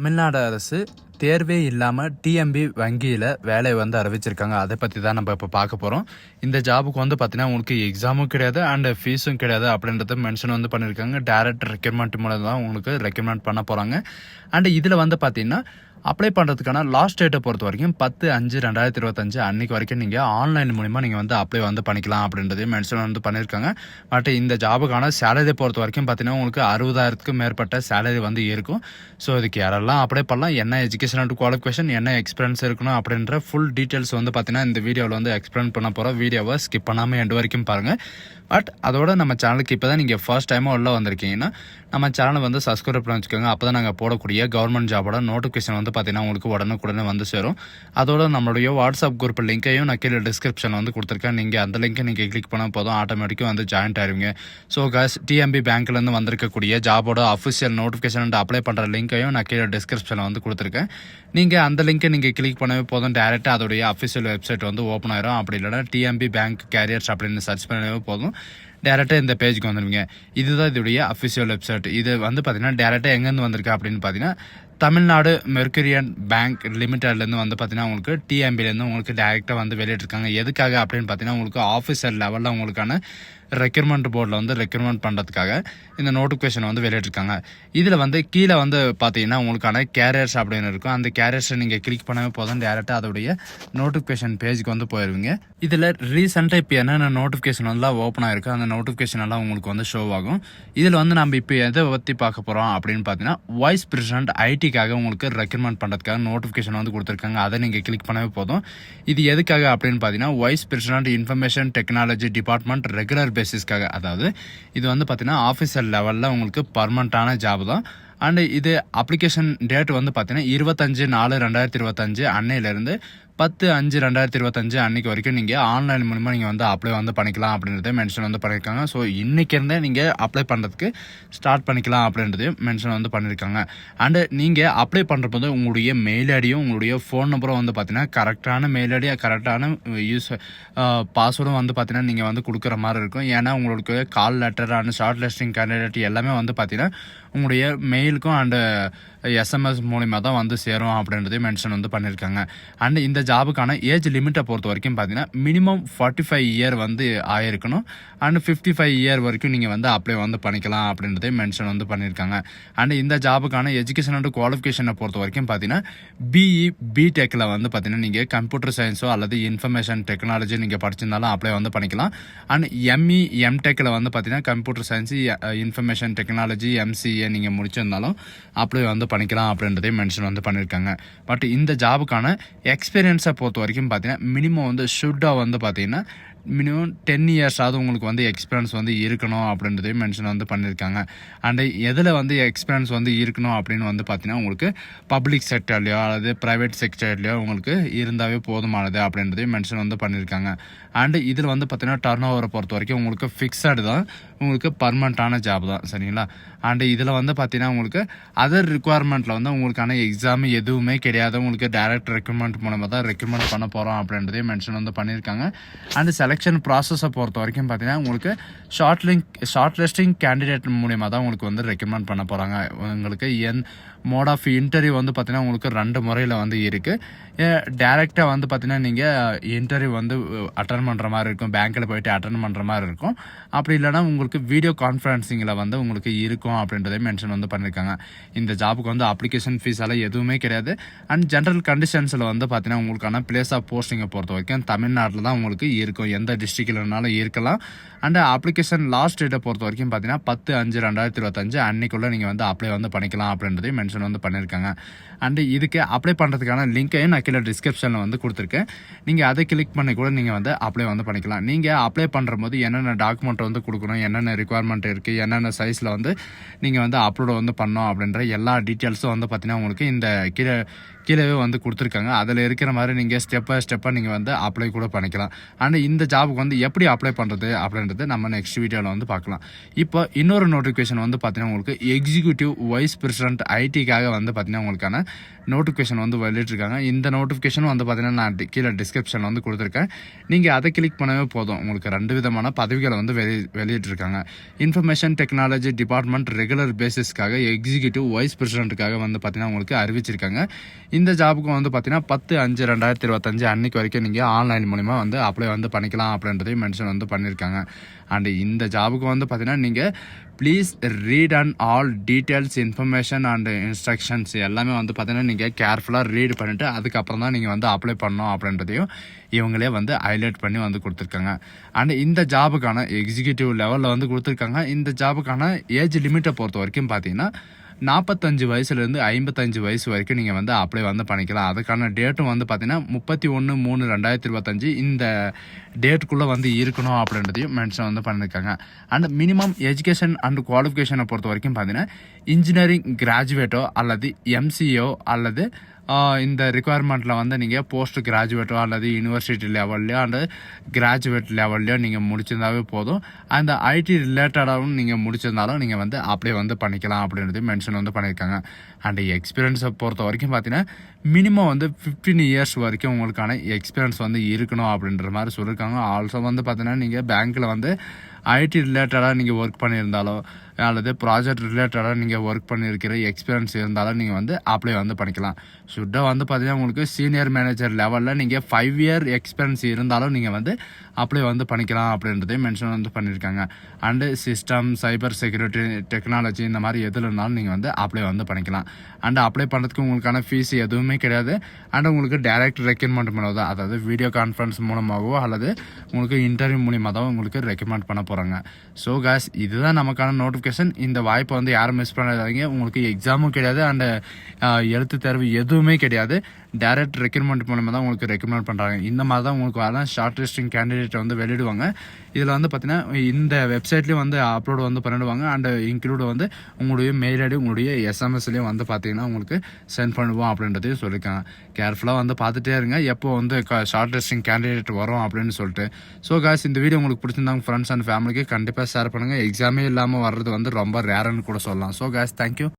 தமிழ்நாடு அரசு தேர்வே இல்லாமல் டிஎம்பி வங்கியில் வேலையை வந்து அறிவிச்சிருக்காங்க. அதை பற்றி தான் நம்ம இப்போ பார்க்க போகிறோம். இந்த ஜாபுக்கு வந்து பார்த்தீங்கன்னா உங்களுக்கு எக்ஸாமும் கிடையாது அண்ட் ஃபீஸும் கிடையாது அப்படின்றத மென்ஷன் வந்து பண்ணியிருக்காங்க. டைரக்ட் ரெக்ரூட்மெண்ட் மூலம் தான் உங்களுக்கு ரெக்ரூட்மெண்ட் பண்ண போகிறாங்க. அண்ட் இதில் வந்து பார்த்தீங்கன்னா அப்ளை பண்ணுறதுக்கான லாஸ்ட் டேட்டை பொறுத்த வரைக்கும் 10/5/2025 அன்னைக்கு வரைக்கும் நீங்கள் ஆன்லைன் மூலிமா நீங்கள் வந்து அப்ளை வந்து பண்ணிக்கலாம் அப்படின்றதையும் மென்ஷன் வந்து பண்ணியிருக்காங்க. பட் இந்த ஜாபுக்கான சேலரி பொறுத்த வரைக்கும் பார்த்தீங்கன்னா உங்களுக்கு 60,000க்கும் மேற்பட்ட சேலரி வந்து இருக்கும். ஸோ இதுக்கு யாரெல்லாம் அப்ளை பண்ணலாம், என்ன எஜுகேஷன் அண்ட் குவாலிஃபிகேஷன், என்ன எக்ஸ்பீரியன்ஸ் இருக்கணும் அப்படின்ற ஃபுல் டீட்டெயில்ஸ் வந்து பார்த்தீங்கன்னா இந்த வீடியோவில் வந்து எக்ஸ்பிளைன் பண்ண போகிறோம். வீடியோவை ஸ்கிப் பண்ணாமல் எண்டு வரைக்கும் பாருங்கள். பட் அதோட நம்ம சேனலுக்கு இப்போ தான் நீங்கள் ஃபர்ஸ்ட் டைமாக உள்ள வந்திருக்கீங்கன்னா நம்ம சேனலை வந்து சப்ஸ்கிரைப் பண்ணி வச்சுக்கோங்க. அப்போ தான் நாங்கள் போடக்கூடிய கவர்மெண்ட் ஜாபோட நோட்டிஃபிகேஷன் வந்து பார்த்தீங்கன்னா உங்களுக்கு உடனுக்குடனே வந்து சேரும். அதோட நம்மளுடைய வாட்ஸ்அப் குரூப் லிங்க்கையும் நான் கீழே டிஸ்கிரிப்ஷனில் வந்து கொடுத்துருக்கேன். நீங்கள் அந்த லிங்க்கை நீங்கள் கிளிக் பண்ணால் போதும், ஆட்டோமேட்டிக்காக வந்து ஜாயின்ட் ஆயிருவீங்க. ஸோ காஸ் டிஎம்பி பேங்க்லேருந்து வந்திருக்கக்கூடிய ஜாபோட அஃபிஷியல் நோட்டிஃபிகேஷன் அண்ட் அப்ளை பண்ணுற லிங்க்கையும் நான் கீழே டிஸ்கிரிப்ஷனில் வந்து கொடுத்துருக்கேன். நீங்கள் அந்த லிங்க்கை நீங்கள் கிளிக் பண்ணவே போதும், டேரெக்டாக அதோடைய அஃபிஷியல் வெப்சைட் வந்து ஓப்பன் ஆயிரும். அப்படி இல்லைனா டிஎம்பி பேங்க் கேரியர்ஸ் அப்படின்னு சர்ச் பண்ணவே போதும், டேரெக்டாக இந்த பேஜுக்கு வந்துடுவீங்க. இதுதான் இதோடைய அஃபிஷியல் வெப்சைட். இது வந்து பார்த்தீங்கன்னா டேரெக்டாக எங்கேருந்து வந்திருக்கு அப்படின்னு பார்த்தீங்கன்னா தமிழ்நாடு மெர்க்குரியன் பேங்க் லிமிடெட்லேருந்து வந்து பார்த்தீங்கன்னா உங்களுக்கு டிஎம்பிலேருந்து உங்களுக்கு டேரெக்டாக வந்து வெளியிட்டிருக்காங்க. எதுக்காக அப்படின்னு பார்த்தீங்கன்னா உங்களுக்கு ஆஃபீஸர் லெவலில் உங்களுக்கான ரெக்ரூட்மெண்ட் போர்டில் வந்து ரெக்ரூட்மெண்ட் பண்ணுறதுக்காக இந்த நோட்டிஃபிகேஷன் வந்து வெளியிட்டிருக்காங்க. இதில் வந்து கீழே வந்து பார்த்தீங்கன்னா உங்களுக்கான கேரியர்ஸ் அப்படின்னு இருக்கும். அந்த கேரியர்ஸை நீங்கள் கிளிக் பண்ணவே போதும், டேரெக்டாக அதோடைய நோட்டிஃபிகேஷன் பேஜுக்கு வந்து போயிடுவீங்க. இதில் ரீசெண்டாக இப்போ என்னென்ன நோட்டிஃபிகேஷன் வந்து ஓப்பன் ஆயிருக்கு அந்த நோட்டிஃபிகேஷன் எல்லாம் உங்களுக்கு வந்து ஷோ ஆகும். இதில் வந்து நம்ம இப்போ எதை பற்றி பார்க்க போகிறோம் அப்படின்னு பார்த்தீங்கன்னா வைஸ் பிரசிடென்ட் ஐடிக்காக உங்களுக்கு ரெக்ரூட்மெண்ட் பண்ணுறதுக்காக நோட்டிஃபிகேஷன் வந்து கொடுத்துருக்காங்க. அதை நீங்கள் கிளிக் பண்ணவே போதும். இது எதுக்காக அப்படின்னு பார்த்தீங்கன்னா vice president information technology department regular பேசிஸ்க்காக. அதாவது இது வந்து பார்த்தீங்கன்னா ஆஃபீஸர் லெவலில் உங்களுக்கு பர்மனண்டான ஜாப் தான். அண்ட் இது அப்ளிகேஷன் டேட் வந்து பார்த்தீங்கன்னா 25/4/2025 அன்னையிலேருந்து 10/5/2025 அன்னைக்கு வரைக்கும் நீங்கள் ஆன்லைன் மூலமாக நீங்கள் வந்து அப்ளை வந்து பண்ணிக்கலாம் அப்படின்றத மென்ஷன் வந்து பண்ணியிருக்காங்க. ஸோ இன்றைக்கி இருந்தே நீங்கள் அப்ளை பண்ணுறதுக்கு ஸ்டார்ட் பண்ணிக்கலாம் அப்படின்றதையும் மென்ஷன் வந்து பண்ணியிருக்காங்க. அண்டு நீங்கள் அப்ளை பண்ணுறப்போது உங்களுடைய மெயில் ஐடியும் உங்களுடைய ஃபோன் நம்பரும் வந்து பார்த்தீங்கன்னா கரெக்டான மெயில் ஐடி, கரெக்டான பாஸ்வேர்டும் வந்து பார்த்தீங்கன்னா நீங்கள் வந்து கொடுக்குற மாதிரி இருக்கும். ஏன்னா உங்களுக்கு call letter and short listing candidate எல்லாமே வந்து பார்த்தீங்கன்னா உங்களுடைய மெயிலுக்கும் அண்டு எஸ்எம்எஸ் மூலிமா தான் வந்து சேரும் அப்படின்றதையும் மென்ஷன் வந்து பண்ணியிருக்காங்க. அண்ட் இந்த ஜாபுக்கான ஏஜ் லிமிட்டை பொறுத்த வரைக்கும் பார்த்தீங்கன்னா மினிமம் 45 இயர் வந்து ஆயிருக்கணும். அண்ட் 55 இயர் வரைக்கும் நீங்கள் வந்து அப்ளை வந்து பண்ணிக்கலாம் அப்படின்றதையும் மென்ஷன் வந்து பண்ணியிருக்காங்க. அண்ட் இந்த ஜாபுக்கான எஜுகேஷன் அண்ட் குவாலிஃபிகேஷனை பொறுத்த வரைக்கும் பார்த்தீங்கன்னா பிஇ பிடெக்கில் வந்து பார்த்தீங்கன்னா நீங்கள் கம்ப்யூட்டர் சயின்ஸோ அல்லது இன்ஃபர்மேஷன் டெக்னாலஜி நீங்கள் படிச்சிருந்தாலும் அப்ளை வந்து பண்ணிக்கலாம். அண்ட் எம்இ எம்டெக்கில் வந்து பார்த்தீங்கன்னா computer science information technology MCA நீங்கள் முடிச்சிருந்தாலும் அப்ளை வந்து பண்ணிக்கலாம் அப்படின்றதையும் மென்ஷன் வந்து பண்ணியிருக்காங்க. பட் இந்த ஜாபுக்கான எக்ஸ்பீரியன்ஸை பொறுத்த வரைக்கும் பார்த்தீங்கன்னா மினிமம் வந்து ஷுட்டாக வந்து பார்த்தீங்கன்னா மினிமம் 10 இயர்ஸாவது உங்களுக்கு வந்து எக்ஸ்பீரியன்ஸ் வந்து இருக்கணும் அப்படின்றதையும் மென்ஷன் வந்து பண்ணியிருக்காங்க. அண்ட் எதில் வந்து எக்ஸ்பீரியன்ஸ் வந்து இருக்கணும் அப்படின்னு வந்து பார்த்தீங்கன்னா உங்களுக்கு பப்ளிக் செக்டர்லையோ அல்லது ப்ரைவேட் செக்டர்லையோ உங்களுக்கு இருந்தாவே போதுமானது அப்படின்றதையும் மென்ஷன் வந்து பண்ணியிருக்காங்க. அண்டு இதில் வந்து பார்த்தீங்கன்னா டர்ன் ஓவரை பொறுத்த வரைக்கும் உங்களுக்கு ஃபிக்ஸடு தான், உங்களுக்கு பர்மனண்ட்டான ஜாப் தான், சரிங்களா. அண்டு இதில் வந்து பார்த்தீங்கன்னா உங்களுக்கு அதர் ரிக்குவயர்மெண்ட்டில் வந்து உங்களுக்கான எக்ஸாம் எதுவுமே கிடையாது, உங்களுக்கு டைரக்ட் ரெக்ரூட்மெண்ட் மூலமாக தான் ரெக்ரூட்மெண்ட் பண்ண போகிறோம் அப்படின்றதையும் மென்ஷன் வந்து பண்ணியிருக்காங்க. அண்டு செலெக்ஷன் ப்ராசஸை பொறுத்த வரைக்கும் பார்த்தீங்கன்னா உங்களுக்கு ஷார்ட் லிஸ்டிங் கேண்டிடேட் மூலியமாக தான் உங்களுக்கு வந்து ரெக்கமெண்ட் பண்ண போகிறாங்க. உங்களுக்கு மோட் ஆஃப் இன்டர்வியூ வந்து பார்த்தீங்கன்னா உங்களுக்கு 2 முறையில் வந்து இருக்குது. டேரெக்டாக வந்து பார்த்தீங்கன்னா நீங்கள் இன்டர்வியூ வந்து அட்டன் பண்ணுற மாதிரி இருக்கும், பேங்க்கில் போயிட்டு அட்டன் பண்ணுற மாதிரி இருக்கும். அப்படி இல்லைனா உங்களுக்கு வீடியோ கான்ஃபரன்சிங்கில் வந்து உங்களுக்கு இருக்கும் அப்படின்றதே மென்ஷன் வந்து பண்ணியிருக்காங்க. இந்த ஜாபுக்கு வந்து அப்ளிகேஷன் ஃபீஸ் எல்லாம் எதுவுமே கிடையாது. அண்ட் ஜென்ரல் கண்டிஷன்ஸில் வந்து பார்த்தீங்கன்னா உங்களுக்கான பிளேஸ் ஆஃப் போஸ்டிங்கை பொறுத்த வரைக்கும் தமிழ்நாட்டில் தான் உங்களுக்கு இருக்கும், எந்த டிஸ்ட்ரிக்ட்லனாலும் இருக்கலாம். அண்ட் அப்ளிகேஷன் லாஸ்ட் டேட்டை பொறுத்த வரைக்கும் பார்த்தீங்கன்னா 10/5/2025 அன்னைக்குள்ளே நீங்கள் வந்து அப்ளை வந்து பண்ணிக்கலாம் அப்படின்றதையும் மென்ஷன் வந்து பண்ணியிருக்காங்க. அண்டு இதுக்கு அப்ளை பண்ணுறதுக்கான லிங்க்கையும் நான் கீழே டிஸ்கிரிப்ஷனில் வந்து கொடுத்துருக்கேன். நீங்கள் அதை கிளிக் பண்ணி கூட நீங்கள் வந்து அப்ளை வந்து பண்ணிக்கலாம். நீங்கள் அப்ளை பண்ணுற போது என்னென்ன டாக்குமெண்ட் வந்து கொடுக்கணும், என்னென்ன ரிக்குவயர்மெண்ட் இருக்குது, என்னென்ன சைஸில் வந்து நீங்கள் வந்து அப்லோட் வந்து பண்ணோம் அப்படின்ற எல்லா டீட்டெயில்ஸும் வந்து பார்த்தீங்கன்னா உங்களுக்கு இந்த கீழே வந்து கொடுத்துருக்காங்க. அதில் இருக்கிற மாதிரி நீங்கள் ஸ்டெப்பாக நீங்கள் வந்து அப்ளை கூட பண்ணிக்கலாம். அண்ட் இந்த ஜாபுக்கு வந்து எப்படி அப்ளை பண்ணுறது அப்படின்றது நம்ம நெக்ஸ்ட் வீடியோவில் வந்து பார்க்கலாம். இப்போ இன்னொரு நோட்டிஃபிகேஷன் வந்து பார்த்தீங்கன்னா உங்களுக்கு எக்ஸிக்யூட்டிவ் வைஸ் பிரசிடென்ட் ஐடிக்கு ஐடிக்காக வந்து பார்த்தீங்கன்னா உங்களுக்கான நோட்டிஃபிகேஷன் வந்து வெளியிட்டிருக்காங்க. இந்த நோட்டிஃபிகேஷன் வந்து பார்த்தீங்கன்னா நான் கீழே டிஸ்கிரிப்ஷனில் வந்து கொடுத்துருக்கேன். நீங்கள் அதை கிளிக் பண்ணவே போதும். உங்களுக்கு 2 விதமான பதவிகளை வந்து வெளியிட்டிருக்காங்க. இன்ஃபர்மேஷன் டெக்னாலஜி டிபார்ட்மெண்ட் ரெகுலர் பேசிஸ்க்காக எக்ஸிக்யூட்டிவ் வைஸ் பிரசிடென்ட்டுக்காக வந்து பார்த்தீங்கன்னா உங்களுக்கு அறிவிச்சிருக்காங்க. இந்த ஜாபுக்கும் வந்து பார்த்தீங்கன்னா 10/5/2025 அன்னைக்கு வரைக்கும் நீங்கள் ஆன்லைன் மூலிமா வந்து அப்ளை வந்து பண்ணிக்கலாம் அப்படின்றதையும் மென்ஷன் வந்து பண்ணியிருக்காங்க. அண்ட் இந்த ஜாபுக்கு வந்து பார்த்தீங்கன்னா நீங்கள் please read and all details information and instructions எல்லாமே வந்து பார்த்தீங்கன்னா நீங்கள் கேர்ஃபுல்லாக ரீட் பண்ணிவிட்டு அதுக்கப்புறம் தான் நீங்கள் வந்து அப்ளை பண்ணணும் அப்படின்றதையும் இவங்களே வந்து ஹைலைட் பண்ணி வந்து கொடுத்துருக்காங்க. அண்ட் இந்த ஜாபுக்கான எக்ஸிக்யூட்டிவ் லெவலில் வந்து கொடுத்துருக்காங்க. இந்த ஜாபுக்கான ஏஜ் லிமிட்டை பொறுத்த வரைக்கும் பார்த்தீங்கன்னா 45 வயசுலேருந்து 55 வயசு வரைக்கும் நீங்கள் வந்து அப்ளை வந்து பண்ணிக்கலாம். அதுக்கான டேட்டும் வந்து பார்த்தீங்கன்னா 31/3/2025 இந்த டேட்டுக்குள்ளே வந்து இருக்கணும் அப்படின்றதையும் மென்ஷன் வந்து பண்ணியிருக்காங்க. அண்ட் மினிமம் எஜுகேஷன் அண்ட் குவாலிஃபிகேஷனை பொறுத்த வரைக்கும் பார்த்தீங்கன்னா இன்ஜினியரிங் கிராஜுவேட்டோ அல்லது எம்சிஓ அல்லது இந்த ரிக்குவயர்மெண்ட்டில் வந்து நீங்கள் போஸ்ட் கிராஜுவேட்டோ அல்லது யூனிவர்சிட்டி லெவல்லையோ அண்ட் கிராஜுவேட் லெவல்லையோ நீங்கள் முடிச்சிருந்தாவே போதும். அந்த ஐடி ரிலேட்டடாகவும் நீங்கள் முடிச்சிருந்தாலும் நீங்கள் வந்து அப்ளை வந்து பண்ணிக்கலாம் அப்படின்றது மென்ஷன் வந்து பண்ணியிருக்காங்க. அண்ட் எக்ஸ்பீரியன்ஸை பொறுத்த வரைக்கும் பார்த்தீங்கன்னா மினிமம் வந்து 15 இயர்ஸ் வரைக்கும் உங்களுக்கான எக்ஸ்பீரியன்ஸ் வந்து இருக்கணும் அப்படின்ற மாதிரி சொல்லியிருக்காங்க. ஆல்சோ வந்து பார்த்தீங்கன்னா நீங்கள் பேங்க்கில் வந்து ஐடி ரிலேட்டடாக நீங்கள் ஒர்க் பண்ணியிருந்தாலோ அல்லது ப்ராஜெக்ட் ரிலேட்டடாக நீங்கள் ஒர்க் பண்ணியிருக்கிற எக்ஸ்பீரியன்ஸ் இருந்தாலும் நீங்கள் வந்து அப்ளை வந்து பண்ணிக்கலாம். ஷுட்டாக வந்து பார்த்தீங்கன்னா உங்களுக்கு சீனியர் மேனேஜர் லெவலில் நீங்கள் 5 இயர் எக்ஸ்பீரியன்ஸ் இருந்தாலும் நீங்கள் வந்து அப்ளை வந்து பண்ணிக்கலாம் அப்படின்றதையும் மென்ஷன் வந்து பண்ணியிருக்காங்க. And system cyber security technology இந்த மாதிரி எதில் இருந்தாலும் நீங்கள் வந்து அப்ளை வந்து பண்ணிக்கலாம். அண்ட் அப்ளை பண்ணுறதுக்கு உங்களுக்கான ஃபீஸ் எதுவுமே கிடையாது. அண்ட் உங்களுக்கு டைரக்ட் ரெக்கமெண்ட் பண்ணுவது அதாவது வீடியோ கான்ஃபரன்ஸ் மூலமாகவோ அல்லது உங்களுக்கு இன்டர்வியூ மூலியமாக தான் உங்களுக்கு ரெக்கமெண்ட் பண்ண போகிறாங்க. ஸோ காய்ஸ் இதுதான் நமக்கான நோட்டிஃபிகேஷன். இந்த வாய்ப்பை வந்து யாரும் மிஸ் பண்ணாதீங்க. உங்களுக்கு எக்ஸாமும் கிடையாது அண்ட் எழுத்து தேர்வு எதுவுமே கிடையாது. டைரக்ட் ரெக்ரூட்மெண்ட் மூலமாக தான் உங்களுக்கு ரெக்கமெண்ட் பண்ணுறாங்க. இந்த மாதிரி தான் உங்களுக்கு வர ஷார்ட் லிஸ்டிங் கேண்டிடேட் வந்து வெளியிடுவாங்க. இதில் வந்து பார்த்தீங்கன்னா இந்த வெப்சைட்லேயும் வந்து அப்லோட் வந்து பண்ணிடுவாங்க. அண்ட் இன்க்ளூட் வந்து உங்களுடைய மெயில் ஐடி உங்களுடைய எஸ்எம்எஸ்லேயும் வந்து பார்த்தீங்கன்னா உங்களுக்கு சென்ட் பண்ணுவோம் அப்படின்றதையும் சொல்லியிருக்காங்க. கேர்ஃபுல்லாக வந்து பார்த்துட்டே இருங்க எப்போ வந்து ஷார்ட் லிஸ்டிங் கேண்டிடேட் வரும் அப்படின்னு சொல்லிட்டு. ஸோ காய்ஸ் இந்த வீடியோ உங்களுக்கு பிடிச்சிருந்தாங்க ஃப்ரெண்ட்ஸ் அண்ட் ஃபேமிலிக்கு கண்டிப்பாக ஷேர் பண்ணுங்கள். எக்ஸாமே இல்லாமல் வர்றது வந்து ரொம்ப ரேர்னு கூட சொல்லலாம். So guys thank you.